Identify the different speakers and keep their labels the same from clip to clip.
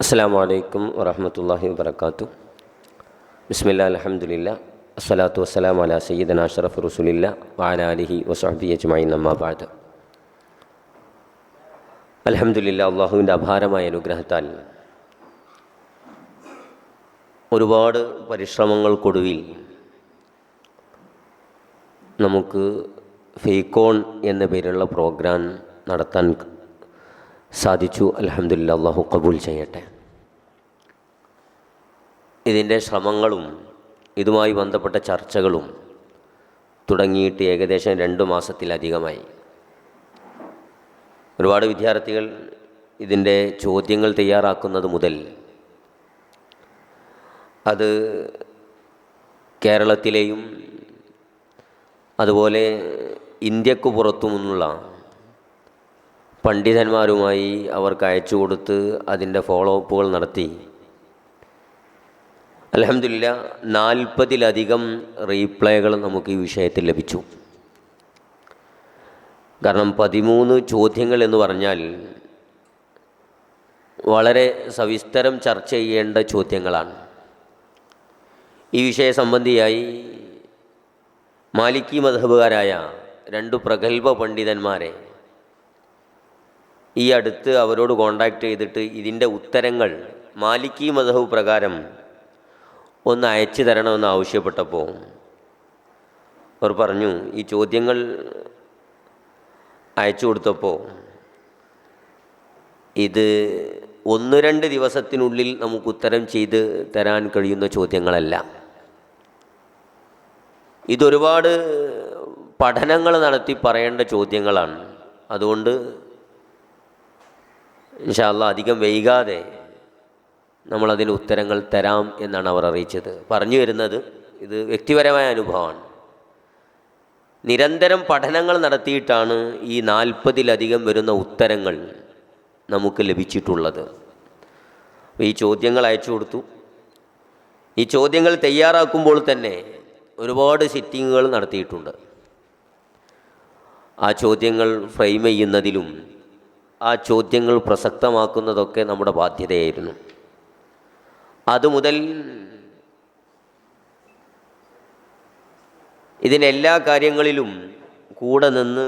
Speaker 1: അസ്സലാമു അലൈക്കും വറഹ്മത്തുള്ളാഹി വബറകാതുഹു. ബിസ്മില്ലാ അൽഹംദുലില്ലാ അസ്സലാത്തു വസ്സലാമു അലാ സയ്യിദിനാ അഷ്റഫി റസൂലില്ലാ വഅലാ ആലിഹി വസഹ്ബിഹി അജ്മഈൻ അമ്മാ ബഅദ്. അൽഹംദുലില്ലാ, അള്ളാഹുവിൻ്റെ അപാരമായ അനുഗ്രഹത്താൽ ഒരുപാട് പരിശ്രമങ്ങൾക്കൊടുവിൽ നമുക്ക് ഫെയ്ക്കോൺ എന്ന പേരുള്ള പ്രോഗ്രാം നടത്താൻ സാധിച്ചു. അൽഹംദുലില്ലാ, അള്ളാഹു ഖബൂൽ ചെയ്യട്ടെ. ഇതിൻ്റെ ശ്രമങ്ങളും ഇതുമായി ബന്ധപ്പെട്ട ചർച്ചകളും തുടങ്ങിയിട്ട് ഏകദേശം 2 മാസത്തിലധികമായി. ഒരുപാട് വിദ്യാർത്ഥികൾ ഇതിൻ്റെ ചോദ്യങ്ങൾ തയ്യാറാക്കുന്നത് മുതൽ അത് കേരളത്തിലെയും അതുപോലെ ഇന്ത്യക്ക് പുറത്തുമുള്ള പണ്ഡിതന്മാരുമായി അവർക്ക് അയച്ചു കൊടുത്ത് അതിൻ്റെ ഫോളോ അപ്പുകൾ നടത്തി അൽഹംദുലില്ലാ 40-ലധികം റീപ്ലൈകൾ നമുക്ക് ഈ വിഷയത്തിൽ ലഭിച്ചു. കാരണം 13 ചോദ്യങ്ങൾ എന്ന് പറഞ്ഞാൽ വളരെ സവിസ്തരം ചർച്ച ചെയ്യേണ്ട ചോദ്യങ്ങളാണ്. ഈ വിഷയ സംബന്ധിയായി മാലിക്കി മദ്ഹബുകാരായ 2 പ്രഗത്ഭ പണ്ഡിതന്മാരെ ഈ അടുത്ത് അവരോട് കോണ്ടാക്ട് ചെയ്തിട്ട് ഇതിൻ്റെ ഉത്തരങ്ങൾ മാലിക്കി മദ്ഹബ് പ്രകാരം ഒന്ന് അയച്ചു തരണമെന്ന് ആവശ്യപ്പെട്ടപ്പോൾ അവർ പറഞ്ഞു, ഈ ചോദ്യങ്ങൾ അയച്ചു കൊടുത്തപ്പോൾ ഇത് 1-2 ദിവസത്തിനുള്ളിൽ നമുക്ക് ഉത്തരം ചെയ്ത് തരാൻ കഴിയുന്ന ചോദ്യങ്ങളല്ല. ഇതൊരുപാട് പഠനങ്ങൾ നടത്തി പറയേണ്ട ചോദ്യങ്ങളാണ്. അതുകൊണ്ട് ഇൻഷാ അല്ലാഹ് അധികം വൈകാതെ നമ്മളതിന് ഉത്തരങ്ങൾ തരാം എന്നാണ് അവർ അറിയിച്ചത്. പറഞ്ഞു വരുന്നത്, ഇത് വ്യക്തിപരമായ അനുഭവമാണ്. നിരന്തരം പഠനങ്ങൾ നടത്തിയിട്ടാണ് ഈ 40-ലധികം വരുന്ന ഉത്തരങ്ങൾ നമുക്ക് ലഭിച്ചിട്ടുള്ളത്. ഈ ചോദ്യങ്ങൾ അയച്ചു കൊടുത്തു. ഈ ചോദ്യങ്ങൾ തയ്യാറാക്കുമ്പോൾ തന്നെ ഒരുപാട് സിറ്റിങ്ങുകൾ നടത്തിയിട്ടുണ്ട്. ആ ചോദ്യങ്ങൾ ഫ്രെയിം ചെയ്യുന്നതിലും ആ ചോദ്യങ്ങൾ പ്രസക്തമാക്കുന്നതൊക്കെ നമ്മുടെ ബാധ്യതയായിരുന്നു. അതുമുതൽ ഇതിനെല്ലാ കാര്യങ്ങളിലും കൂടെ നിന്ന്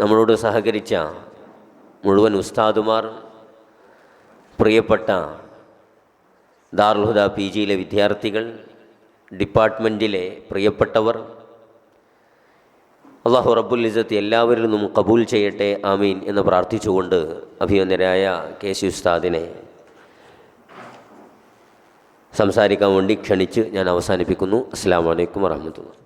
Speaker 1: നമ്മളോട് സഹകരിച്ച മുഴുവൻ ഉസ്താദുമാർ, പ്രിയപ്പെട്ട ദാറുൽ ഹുദ PGയിലെ വിദ്യാർത്ഥികൾ, ഡിപ്പാർട്ട്മെൻറ്റിലെ പ്രിയപ്പെട്ടവർ, അള്ളാഹു റബ്ബുൽ ഇസ്സത്ത് എല്ലാവരിൽ നിന്നും കബൂൽ ചെയ്യട്ടെ, ആമീൻ എന്ന് പ്രാർത്ഥിച്ചുകൊണ്ട് അഭിവന്ദരായ KC ഉസ്താദിനെ സംസാരിക്കാൻ വേണ്ടി ക്ഷണിച്ച് ഞാൻ അവസാനിപ്പിക്കുന്നു. അസ്സലാമു അലൈക്കും വറഹ്മത്തുള്ളാഹി.